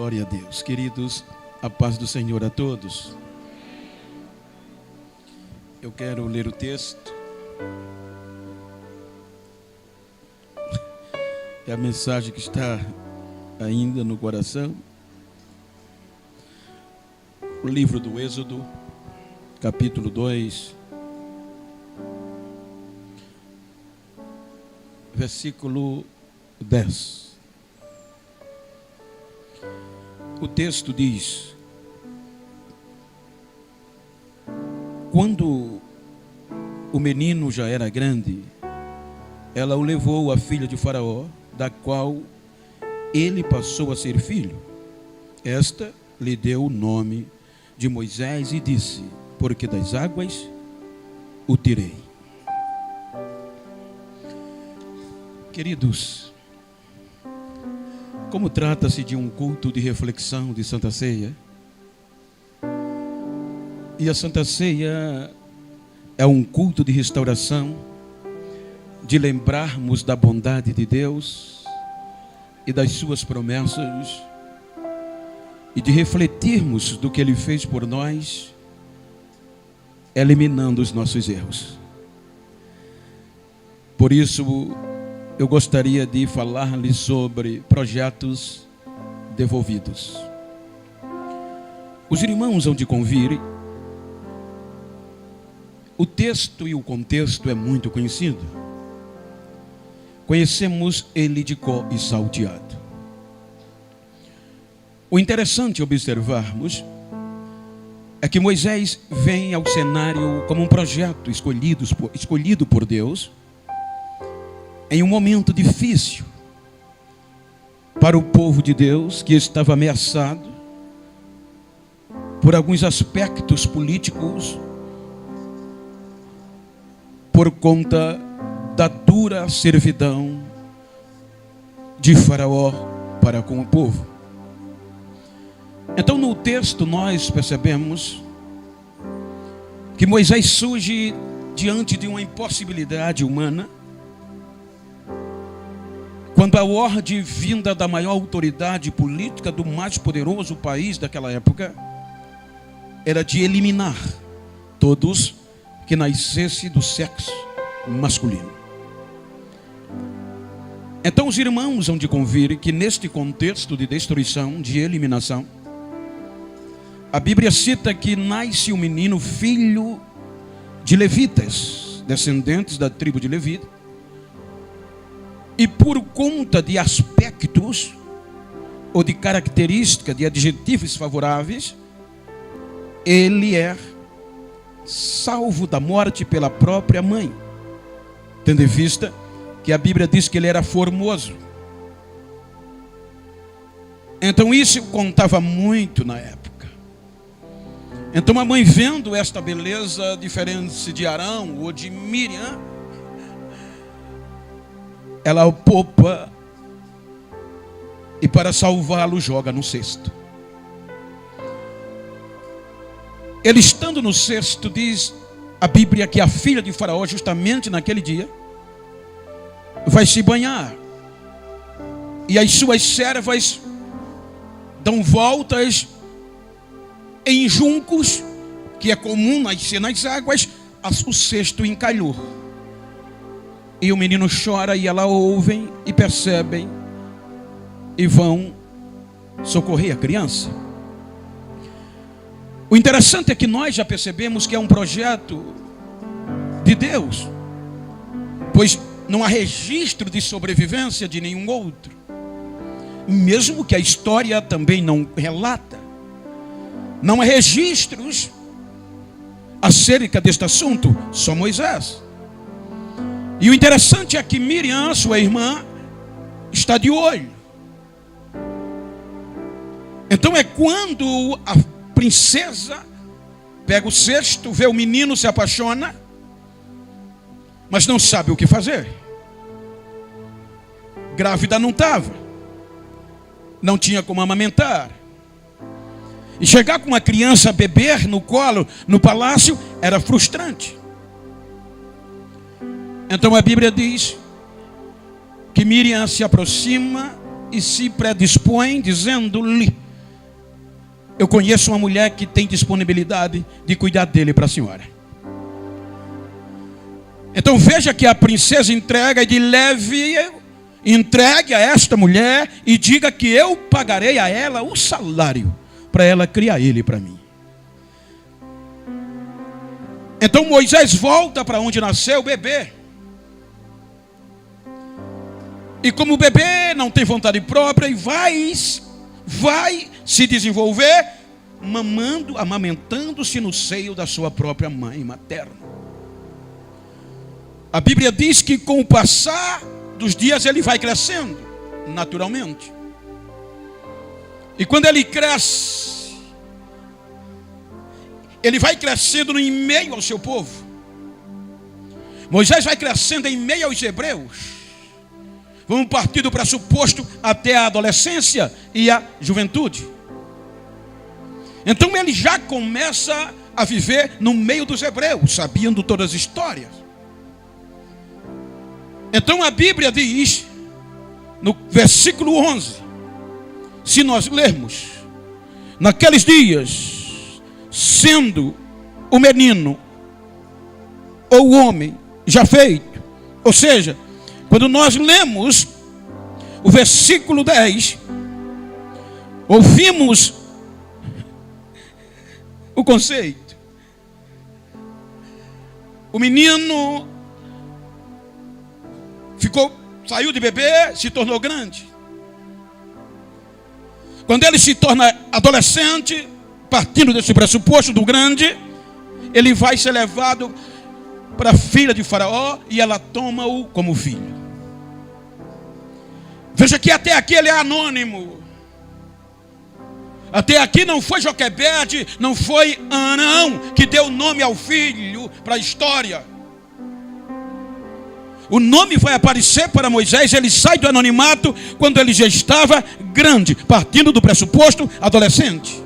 Glória a Deus. Queridos, a paz do Senhor a todos. Eu quero ler o texto. É a mensagem que está ainda no coração. O livro do Êxodo, capítulo 2, versículo 10. O texto diz: quando o menino já era grande, ela o levou à filha de Faraó, da qual ele passou a ser filho. Esta lhe deu o nome de Moisés e disse: porque das águas o tirei. Queridos, como trata-se de um culto de reflexão de Santa Ceia, e a Santa Ceia é um culto de restauração, de lembrarmos da bondade de Deus e das suas promessas, e de refletirmos do que Ele fez por nós, eliminando os nossos erros. Por isso, eu gostaria de falar-lhes sobre projetos devolvidos. Os irmãos hão de convir. O texto e o contexto é muito conhecido. Conhecemos ele de cor e salteado. O interessante observarmos é que Moisés vem ao cenário como um projeto escolhido por Deus em um momento difícil para o povo de Deus, que estava ameaçado por alguns aspectos políticos, por conta da dura servidão de Faraó para com o povo. Então, no texto nós percebemos que Moisés surge diante de uma impossibilidade humana, quando a ordem vinda da maior autoridade política do mais poderoso país daquela época era de eliminar todos que nascessem do sexo masculino. Então os irmãos hão de convir que neste contexto de destruição, de eliminação, a Bíblia cita que nasce um menino filho de levitas, descendentes da tribo de Levi, e por conta de aspectos ou de características, de adjetivos favoráveis, ele é salvo da morte pela própria mãe, tendo em vista que a Bíblia diz que ele era formoso. Então isso contava muito na época. Então a mãe, vendo esta beleza diferente de Arão ou de Miriam, ela o poupa e para salvá-lo joga no cesto. Ele estando no cesto, diz a Bíblia que a filha de Faraó, justamente naquele dia, vai se banhar. E as suas servas dão voltas em juncos, que é comum nascer nas águas, o cesto encalhou. E o menino chora e ela ouvem e percebem e vão socorrer a criança. O interessante é que nós já percebemos que é um projeto de Deus, pois não há registro de sobrevivência de nenhum outro, mesmo que a história também não relata. Não há registros acerca deste assunto, só Moisés. E o interessante é que Miriam, sua irmã, está de olho. Então é quando a princesa pega o cesto, vê o menino, se apaixona, mas não sabe o que fazer. Grávida não estava, não tinha como amamentar. E chegar com uma criança a beber no colo, no palácio, era frustrante. Então a Bíblia diz que Miriam se aproxima e se predispõe, dizendo-lhe: eu conheço uma mulher que tem disponibilidade de cuidar dele para a senhora. Então veja que a princesa entrega e diz: entregue a esta mulher e diga que eu pagarei a ela o salário para ela criar ele para mim. Então Moisés volta para onde nasceu o bebê. E como o bebê não tem vontade própria e vai se desenvolver amamentando-se no seio da sua própria mãe materna. A Bíblia diz que com o passar dos dias ele vai crescendo naturalmente. E quando ele cresce, ele vai crescendo em meio ao seu povo. Moisés vai crescendo em meio aos hebreus. Vamos partir do pressuposto até a adolescência e a juventude. Então ele já começa a viver no meio dos hebreus, sabendo todas as histórias. Então a Bíblia diz, no versículo 11, se nós lermos: naqueles dias, sendo o menino ou o homem já feito, ou seja, quando nós lemos o versículo 10, ouvimos o conceito. O menino saiu de bebê, se tornou grande. Quando ele se torna adolescente, partindo desse pressuposto do grande, ele vai ser levado para a filha de Faraó e ela toma-o como filho. Veja que até aqui ele é anônimo. Até aqui não foi Joquebede, não foi Anão que deu nome ao filho para a história. O nome vai aparecer para Moisés, ele sai do anonimato quando ele já estava grande, partindo do pressuposto adolescente.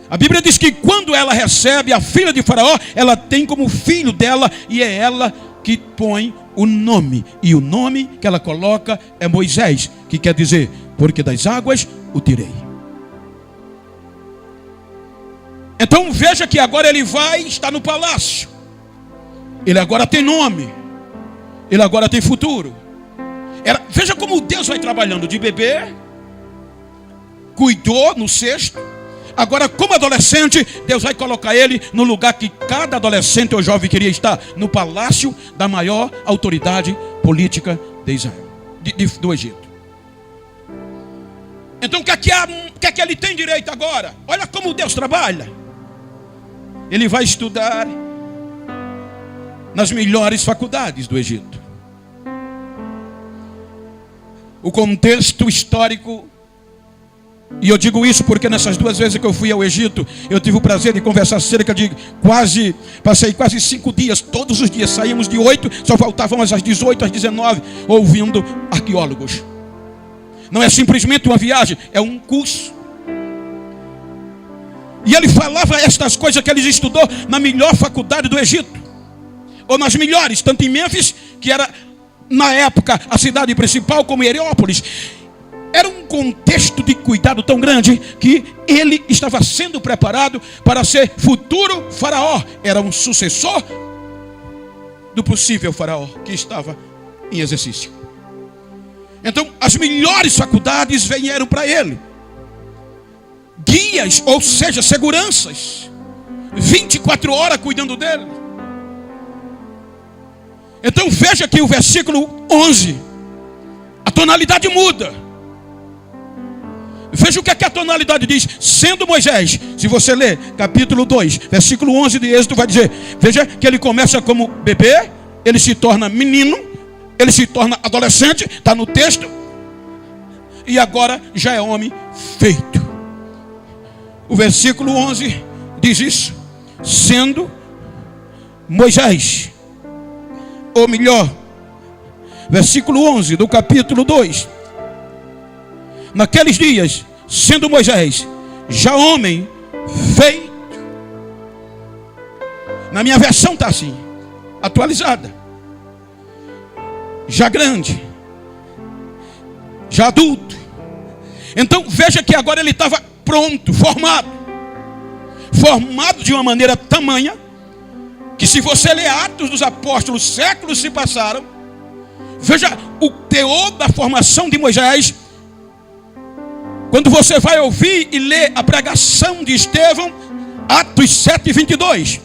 A Bíblia diz que quando ela recebe a filha de Faraó, ela tem como filho dela e é ela que põe o nome. E o nome que ela coloca é Moisés, que quer dizer, porque das águas o tirei. Então veja que agora ele vai estar no palácio. Ele agora tem nome. Ele agora tem futuro. Veja como Deus vai trabalhando de bebê. Cuidou no cesto. Agora como adolescente, Deus vai colocar ele no lugar que cada adolescente ou jovem queria estar. No palácio da maior autoridade política de Israel, do Egito. Então o que é que ele tem direito agora? Olha como Deus trabalha. Ele vai estudar nas melhores faculdades do Egito. O contexto histórico, e eu digo isso porque nessas 2 vezes que eu fui ao Egito, eu tive o prazer de conversar cerca de passei quase 5 dias, todos os dias, saímos de 8, só voltávamos às 18, às 19, ouvindo arqueólogos. Não é simplesmente uma viagem, é um curso. E ele falava estas coisas que ele estudou na melhor faculdade do Egito, ou nas melhores, tanto em Mênfis, que era na época a cidade principal, como Heliópolis. Era um contexto de cuidado tão grande que ele estava sendo preparado para ser futuro faraó. Era um sucessor do possível faraó que estava em exercício. Então as melhores faculdades vieram para ele. Guias, ou seja, seguranças, 24 horas cuidando dele. Então veja que o versículo 11, a tonalidade muda. Veja o que a tonalidade diz. Sendo Moisés, se você ler capítulo 2, versículo 11 de Êxodo, vai dizer, veja que ele começa como bebê, ele se torna menino, ele se torna adolescente, está no texto, e agora já é homem feito. O versículo 11 diz isso. Sendo Moisés, ou melhor, versículo 11 do capítulo 2. Naqueles dias, sendo Moisés já homem feito. Na minha versão está assim, atualizada. Já grande, já adulto. Então veja que agora ele estava pronto, formado de uma maneira tamanha, que se você ler Atos dos Apóstolos, séculos se passaram, veja o teor da formação de Moisés. Quando você vai ouvir e ler a pregação de Estevão, Atos 7:22,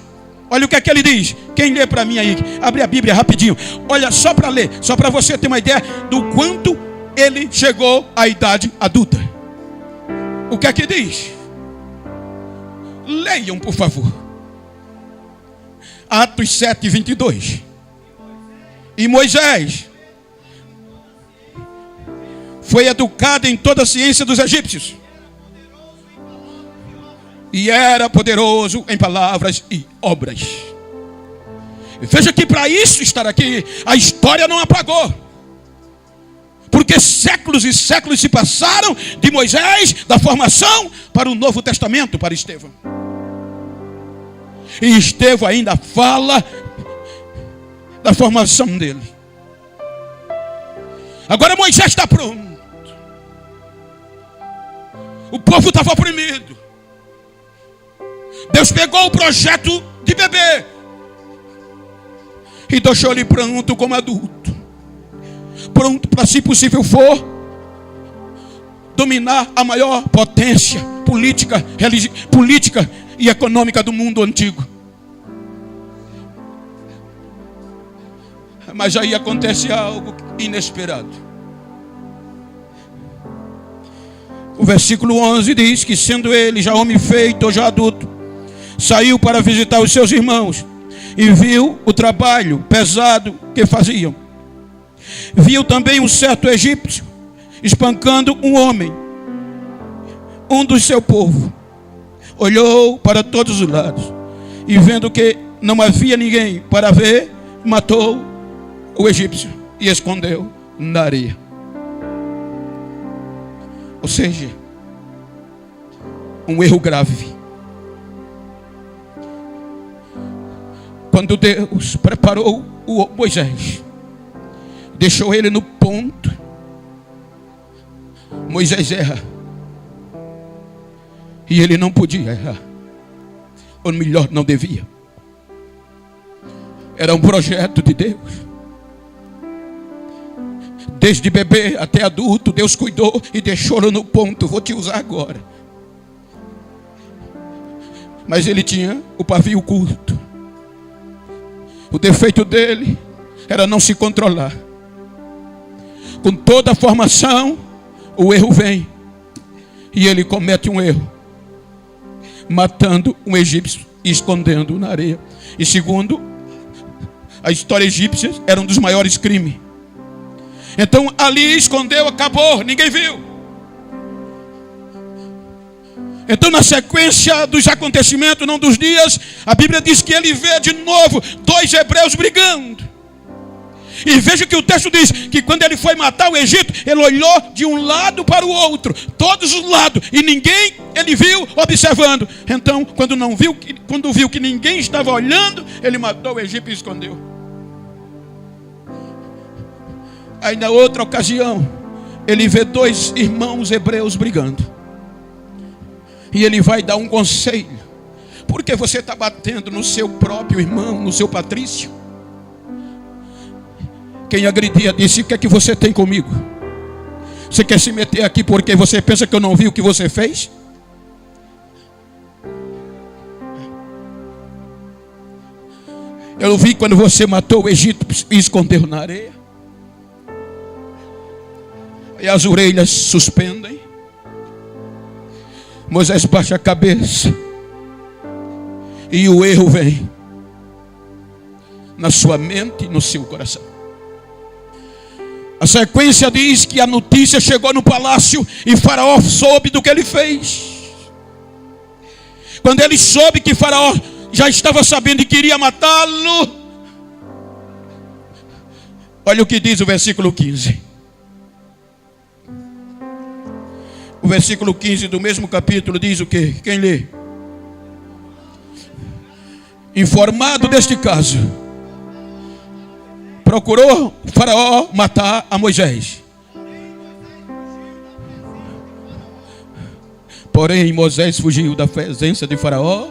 olha o que é que ele diz. Quem lê para mim aí? Abre a Bíblia rapidinho. Olha, só para ler, só para você ter uma ideia do quanto ele chegou à idade adulta. O que é que diz? Leiam, por favor. Atos 7:22. E Moisés foi educado em toda a ciência dos egípcios, e era poderoso em palavras e obras. Veja que para isso estar aqui, a história não apagou. Porque séculos e séculos se passaram de Moisés, da formação, para o Novo Testamento, para Estevão. E Estevão ainda fala da formação dele. Agora Moisés está pronto. O povo estava oprimido. Deus pegou o projeto de bebê e deixou ele pronto como adulto. Pronto para, se possível for, dominar a maior potência política e econômica do mundo antigo. Mas aí acontece algo inesperado. O versículo 11 diz que, sendo ele já homem feito ou já adulto, saiu para visitar os seus irmãos e viu o trabalho pesado que faziam. Viu também um certo egípcio espancando um homem, um do seu povo. Olhou para todos os lados e, vendo que não havia ninguém para ver, matou o egípcio e escondeu na areia. Ou seja, um erro grave. Quando Deus preparou o Moisés, deixou ele no ponto, Moisés erra. E ele não podia errar. Ou melhor, não devia. Era um projeto de Deus. Desde bebê até adulto, Deus cuidou e deixou-o no ponto. Vou te usar agora. Mas ele tinha o pavio curto. O defeito dele era não se controlar. Com toda a formação, o erro vem. E ele comete um erro, matando um egípcio e escondendo na areia. E segundo a história egípcia, era um dos maiores crimes. Então ali escondeu, acabou, ninguém viu. Então, na sequência dos acontecimentos, não dos dias, a Bíblia diz que ele vê de novo 2 hebreus brigando. E veja que o texto diz que quando ele foi matar o Egito, ele olhou de um lado para o outro, todos os lados, e ninguém ele viu observando. Então, quando viu que ninguém estava olhando, ele matou o Egito e escondeu. Aí, na outra ocasião, ele vê 2 irmãos hebreus brigando. E ele vai dar um conselho. Por que você está batendo no seu próprio irmão, no seu patrício? Quem agredia disse: o que é que você tem comigo? Você quer se meter aqui porque você pensa que eu não vi o que você fez? Eu vi quando você matou o Egito e escondeu na areia. E as orelhas suspendem. Moisés baixa a cabeça. E o erro vem na sua mente e no seu coração. A sequência diz que a notícia chegou no palácio e Faraó soube do que ele fez. Quando ele soube que Faraó já estava sabendo e queria matá-lo, olha o que diz o versículo 15. O versículo 15 do mesmo capítulo diz o quê? Quem lê? Informado deste caso, procurou Faraó matar a Moisés. Porém, Moisés fugiu da presença de Faraó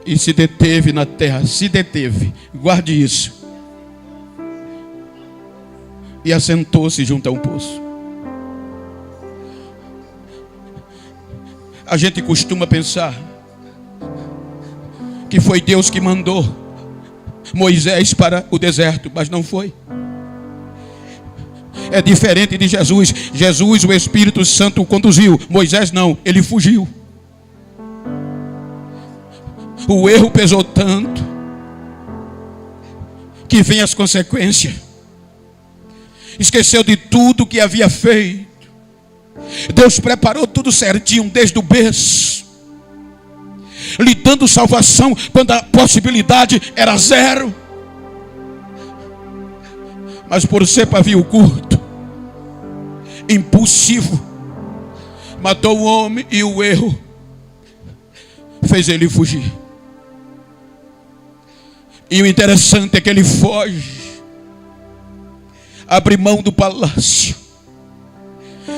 e se deteve na terra. Se deteve, guarde isso. E assentou-se junto a um poço. A gente costuma pensar que foi Deus que mandou Moisés para o deserto, mas não foi. É diferente de Jesus. Jesus, o Espírito Santo o conduziu. Moisés não, ele fugiu. O erro pesou tanto que vem as consequências. Esqueceu de tudo que havia feito. Deus preparou tudo certinho desde o berço, lhe dando salvação quando a possibilidade era zero. Mas por ser pavio curto, impulsivo, matou o homem, e o erro fez ele fugir. E o interessante é que ele foge, abre mão do palácio,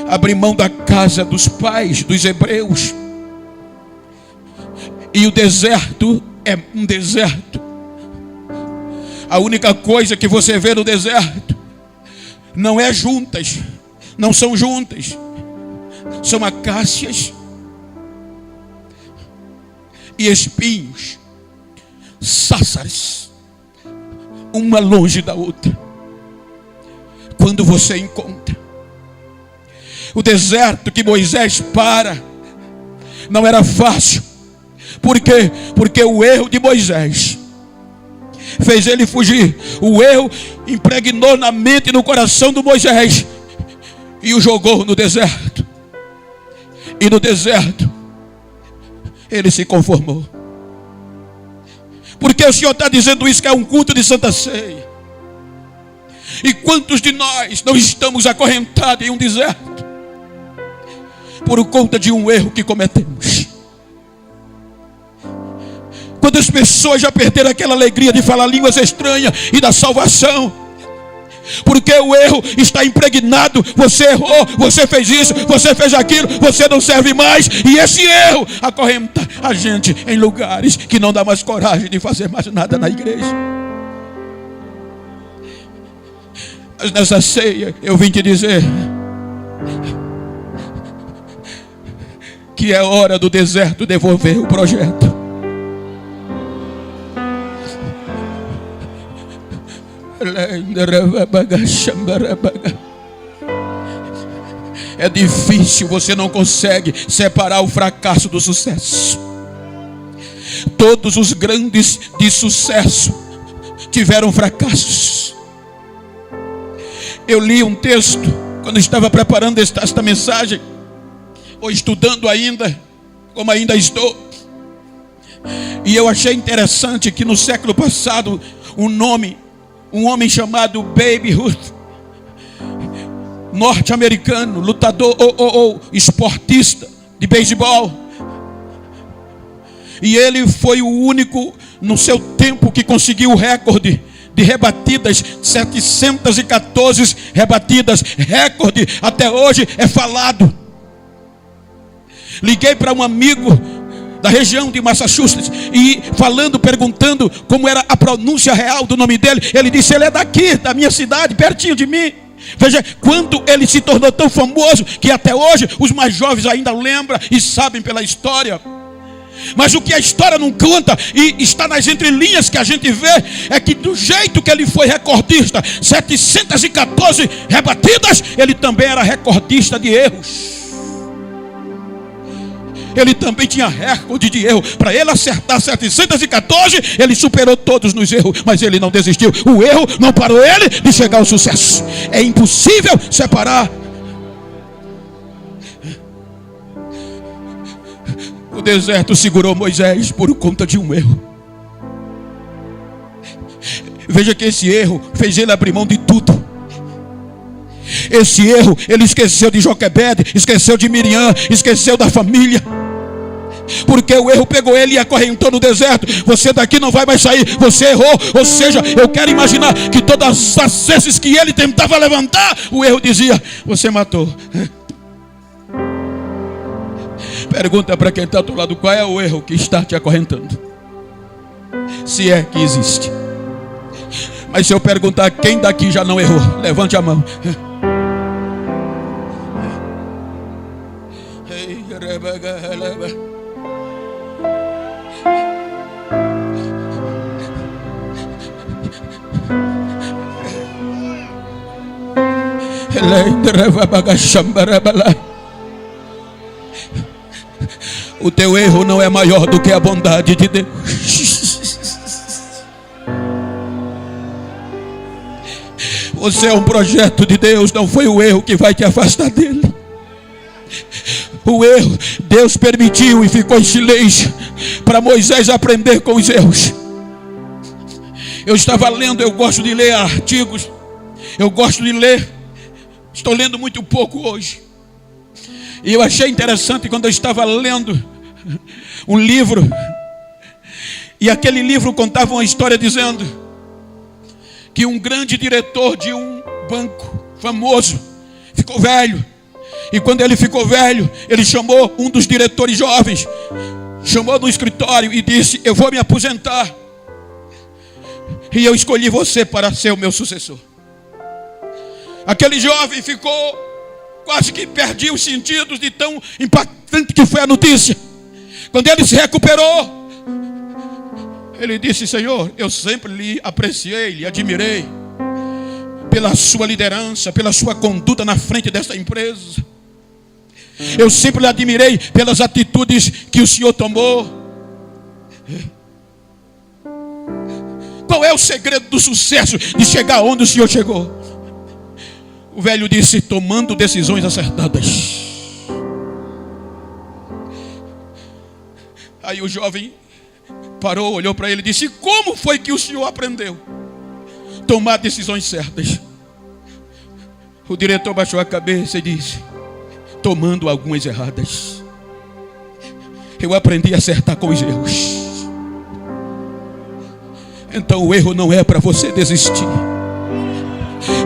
abre mão da casa dos pais dos hebreus. E o deserto é um deserto. A única coisa que você vê no deserto não é juntas, não são juntas, são acácias e espinhos, sássaras, uma longe da outra. Quando você encontra o deserto que Moisés não era fácil. Por quê? Porque o erro de Moisés fez ele fugir. O erro impregnou na mente e no coração do Moisés e o jogou no deserto. E no deserto ele se conformou. Porque o Senhor está dizendo isso, que é um culto de Santa Ceia. E quantos de nós não estamos acorrentados em um deserto por conta de um erro que cometemos? Quantas pessoas já perderam aquela alegria de falar línguas estranhas e da salvação? Porque o erro está impregnado. Você errou, você fez isso, você fez aquilo, você não serve mais. E esse erro acorrenta a gente em lugares que não dá mais coragem de fazer mais nada na igreja. Mas nessa ceia eu vim te dizer que é hora do deserto devolver o projeto. É difícil, você não consegue separar o fracasso do sucesso. Todos os grandes de sucesso tiveram fracassos. Eu li um texto quando estava preparando esta mensagem, ou estudando ainda, como ainda estou. E eu achei interessante que no século passado, um homem chamado Babe Ruth, norte-americano, lutador ou esportista de beisebol, e ele foi o único no seu tempo que conseguiu o recorde de rebatidas, 714 rebatidas, recorde até hoje é falado. Liguei para um amigo da região de Massachusetts e perguntando como era a pronúncia real do nome dele. Ele disse: ele é daqui, da minha cidade, pertinho de mim. Veja quando ele se tornou tão famoso que até hoje os mais jovens ainda lembram e sabem pela história. Mas o que a história não conta, e está nas entrelinhas que a gente vê, é que do jeito que ele foi recordista, 714 rebatidas, ele também era recordista de erros. Ele também tinha recorde de erro. Para ele acertar 714, ele superou todos nos erros, mas ele não desistiu. O erro não parou ele de chegar ao sucesso. É impossível separar. O deserto segurou Moisés por conta de um erro. Veja que esse erro fez ele abrir mão de tudo. Esse erro, ele esqueceu de Joquebede, esqueceu de Miriam, esqueceu da família. Porque o erro pegou ele e acorrentou no deserto. Você daqui não vai mais sair, você errou. Ou seja, eu quero imaginar que todas as vezes que ele tentava levantar, o erro dizia: você matou. Pergunta para quem está ao teu lado: qual é o erro que está te acorrentando? Se é que existe. Mas se eu perguntar quem daqui já não errou, levante a mão. O teu erro não é maior do que a bondade de Deus. Você é um projeto de Deus, não foi o erro que vai te afastar dele. O erro, Deus permitiu e ficou em silêncio para Moisés aprender com os erros. Eu estava lendo, eu gosto de ler artigos, eu gosto de ler, estou lendo muito pouco hoje. E eu achei interessante quando eu estava lendo um livro, e aquele livro contava uma história dizendo que um grande diretor de um banco famoso ficou velho. E quando ele ficou velho, ele chamou um dos diretores jovens, chamou no escritório e disse: eu vou me aposentar, e eu escolhi você para ser o meu sucessor. Aquele jovem ficou, quase que perdia os sentidos de tão impactante que foi a notícia. Quando ele se recuperou, ele disse: Senhor, eu sempre lhe apreciei, lhe admirei pela sua liderança, pela sua conduta na frente desta empresa. Eu sempre lhe admirei pelas atitudes que o Senhor tomou. Qual é o segredo do sucesso de chegar onde o Senhor chegou? O velho disse: tomando decisões acertadas. Aí o jovem parou, olhou para ele e disse: como foi que o senhor aprendeu a tomar decisões certas? O diretor baixou a cabeça e disse: tomando algumas erradas. Eu aprendi a acertar com os erros. Então o erro não é para você desistir.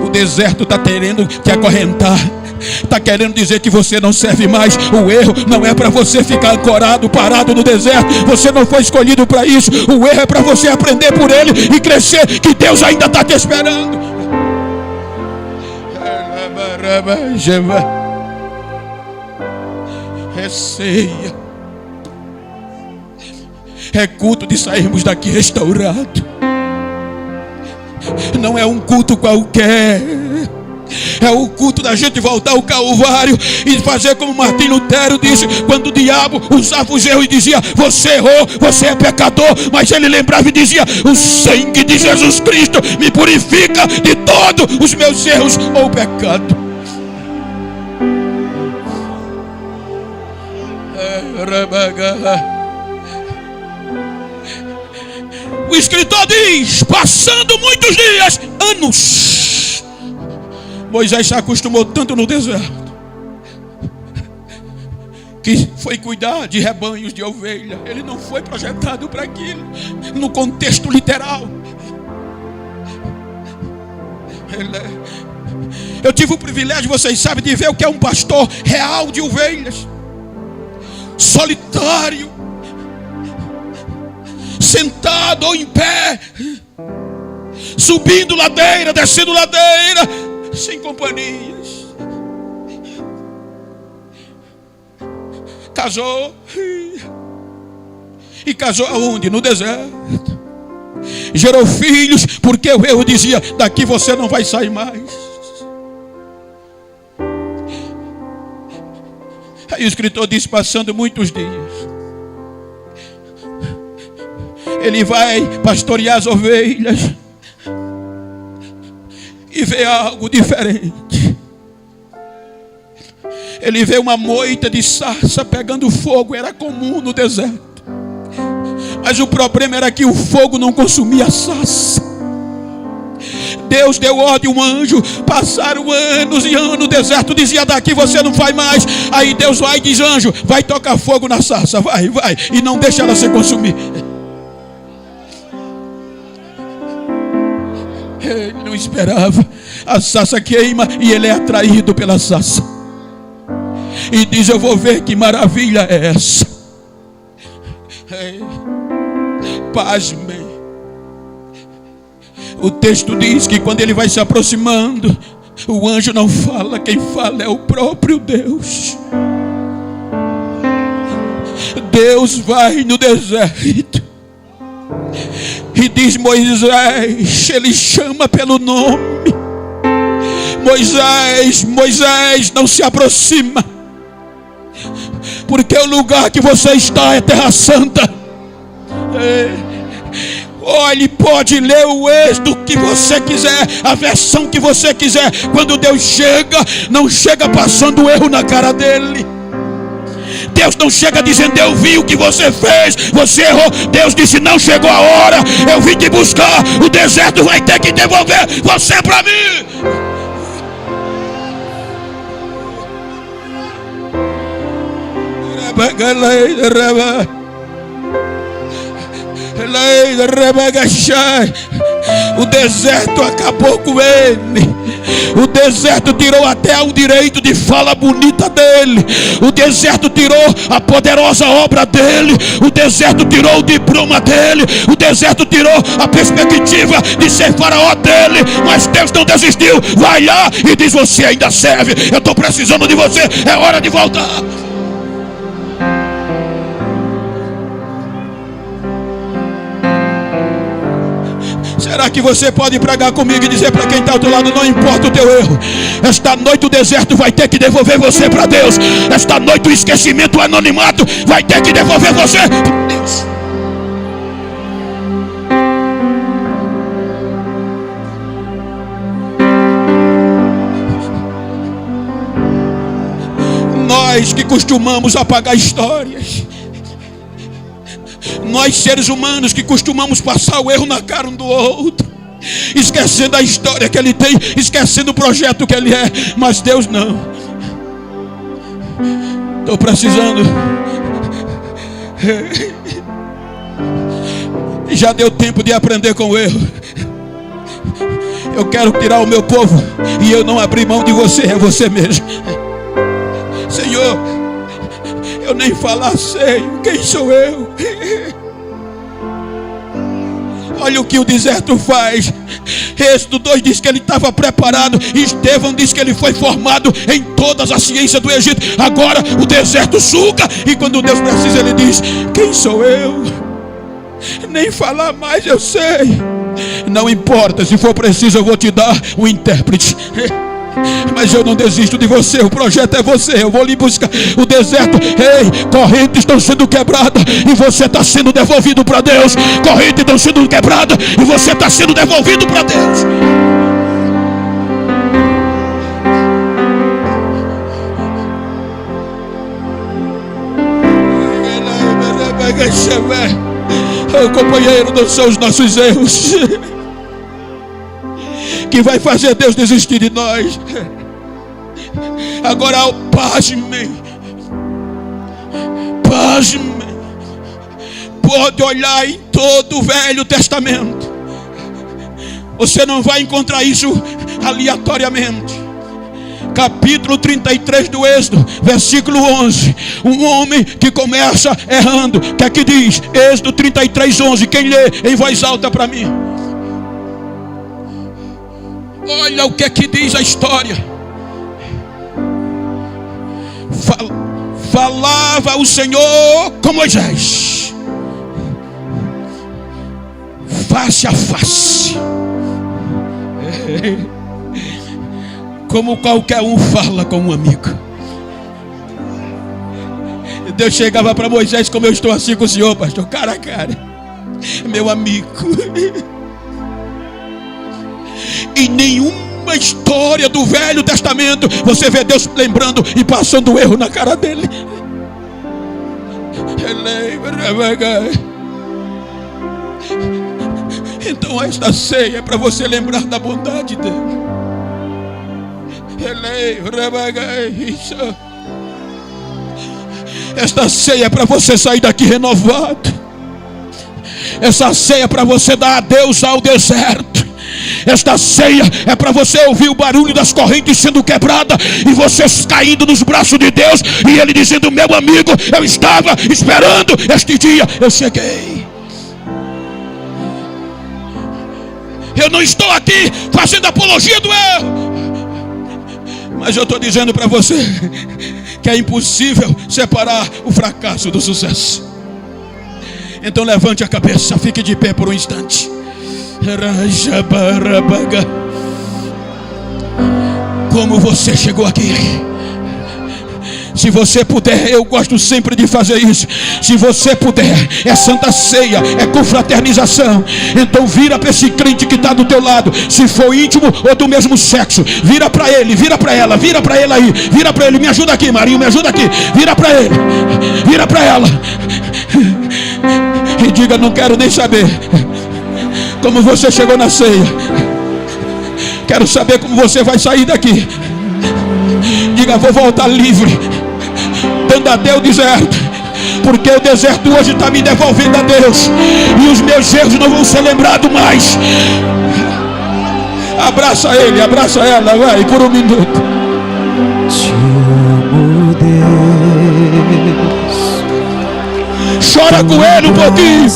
O deserto está querendo te acorrentar, está querendo dizer que você não serve mais. O erro não é para você ficar ancorado, parado no deserto. Você não foi escolhido para isso. O erro é para você aprender por ele e crescer, que Deus ainda está te esperando. É ceia, é culto de sairmos daqui restaurado. Não é um culto qualquer, é o culto da gente voltar ao Calvário e fazer como Martim Lutero disse, quando o diabo usava os erros e dizia: você errou, você é pecador, mas ele lembrava e dizia: o sangue de Jesus Cristo me purifica de todos os meus erros ou pecado. O escritor diz: passando muitos dias, anos, Moisés se acostumou tanto no deserto que foi cuidar de rebanhos de ovelha. Ele não foi projetado para aquilo no contexto literal. Eu tive o privilégio, vocês sabem, de ver o que é um pastor real de ovelhas, solitário, sentado ou em pé, subindo ladeira, descendo ladeira, sem companhias. Casou. E casou aonde? No deserto. Gerou filhos, porque o erro dizia: daqui você não vai sair mais. Aí o escritor diz: passando muitos dias, ele vai pastorear as ovelhas e vê algo diferente. Ele vê uma moita de sarça pegando fogo. Era comum no deserto, mas o problema era que o fogo não consumia a sarça. Deus deu ordem, um anjo. Passaram anos e anos no deserto, dizia: daqui você não vai mais. Aí Deus vai e diz: anjo, vai tocar fogo na sarça, vai, e não deixa ela se consumir. Ele não esperava. A sarça queima e ele é atraído pela sarça. e diz: eu vou ver que maravilha é essa. Pasmem. O texto diz que quando ele vai se aproximando, o anjo não fala, quem fala é o próprio Deus. Deus vai no deserto e diz: Moisés, ele chama pelo nome. Moisés, Moisés, não se aproxima, porque o lugar que você está é terra santa. Olhe, pode ler o Êxodo que você quiser, a versão que você quiser. Quando Deus chega, não chega passando erro na cara dele. Deus não chega dizendo: eu vi o que você fez, você errou. Deus disse: não chegou a hora, eu vim te buscar. O deserto vai ter que devolver você para mim. O deserto acabou com ele. O deserto tirou até o direito de fala bonita dele. O deserto tirou a poderosa obra dele. O deserto tirou o diploma dele. O deserto tirou a perspectiva de ser faraó dele. Mas Deus não desistiu. Vai lá e diz: você ainda serve. Eu estou precisando de você. É hora de voltar. Será que você pode pregar comigo e dizer para quem está ao teu lado: não importa o teu erro, esta noite o deserto vai ter que devolver você para Deus. Esta noite o esquecimento, o anonimato vai ter que devolver você para Deus. Nós que costumamos apagar histórias, nós seres humanos que costumamos passar o erro na cara um do outro, esquecendo a história que ele tem, esquecendo o projeto que ele é. Mas Deus não. Estou precisando. Já deu tempo de aprender com o erro. Eu quero tirar o meu povo e eu não abri mão de você, é você mesmo. Senhor, eu nem falar sei quem sou eu. Olha o que o deserto faz. Êxodo 2 diz que ele estava preparado. Estevão diz que ele foi formado em todas as ciências do Egito. Agora o deserto suga, e quando Deus precisa ele diz: quem sou eu? Nem falar mais eu sei. Não importa, se for preciso eu vou te dar um intérprete. Mas eu não desisto de você, o projeto é você, eu vou lhe buscar. O deserto, ei, correntes estão sendo quebradas e você está sendo devolvido para Deus. Correntes estão sendo quebradas e você está sendo devolvido para Deus. Oh, companheiro, não são os nossos erros que vai fazer Deus desistir de nós. Agora, pasmem, pode olhar em todo o Velho Testamento, você não vai encontrar isso aleatoriamente. Capítulo 33 do Êxodo, versículo 11. Um homem que começa errando. O que é que diz? Êxodo 33, 11. Quem lê em voz alta para mim? Olha o que é que diz a história. Falava o Senhor com Moisés face a face, como qualquer um fala com um amigo. Deus chegava para Moisés como eu estou assim com o Senhor, pastor, cara a cara, meu amigo. Em nenhuma história do Velho Testamento você vê Deus lembrando e passando o erro na cara dele. Então esta ceia é para você lembrar da bondade dele. Esta ceia é para você sair daqui renovado. Essa ceia é para você dar adeus ao deserto. Esta ceia é para você ouvir o barulho das correntes sendo quebradas e vocês caindo nos braços de Deus e Ele dizendo: meu amigo, eu estava esperando este dia, eu cheguei. Eu não estou aqui fazendo apologia do erro, mas eu estou dizendo para você que é impossível separar o fracasso do sucesso. Então levante a cabeça, fique de pé por um instante. Como você chegou aqui? Se você puder, eu gosto sempre de fazer isso. Se você puder, é santa ceia, é confraternização. Então vira para esse crente que está do teu lado, se for íntimo ou do mesmo sexo, vira para ele, vira para ela, vira para ele aí, vira para ele, me ajuda aqui, Marinho, me ajuda aqui, vira para ele, vira para ela e diga: não quero nem saber como você chegou na ceia, quero saber como você vai sair daqui. Diga: vou voltar livre, dando até o deserto, porque o deserto hoje está me devolvendo a Deus, e os meus erros não vão ser lembrados mais. Abraça ele, abraça ela, vai, por um minuto. Te amo, Deus. Chora com ele um pouquinho,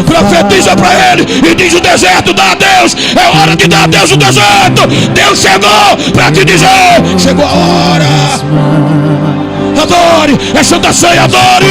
profetiza para ele e diz: o deserto dá a Deus, é hora de dar a Deus o deserto. Deus chegou para te dizer: chegou a hora. Adore, é santa ceia, adore.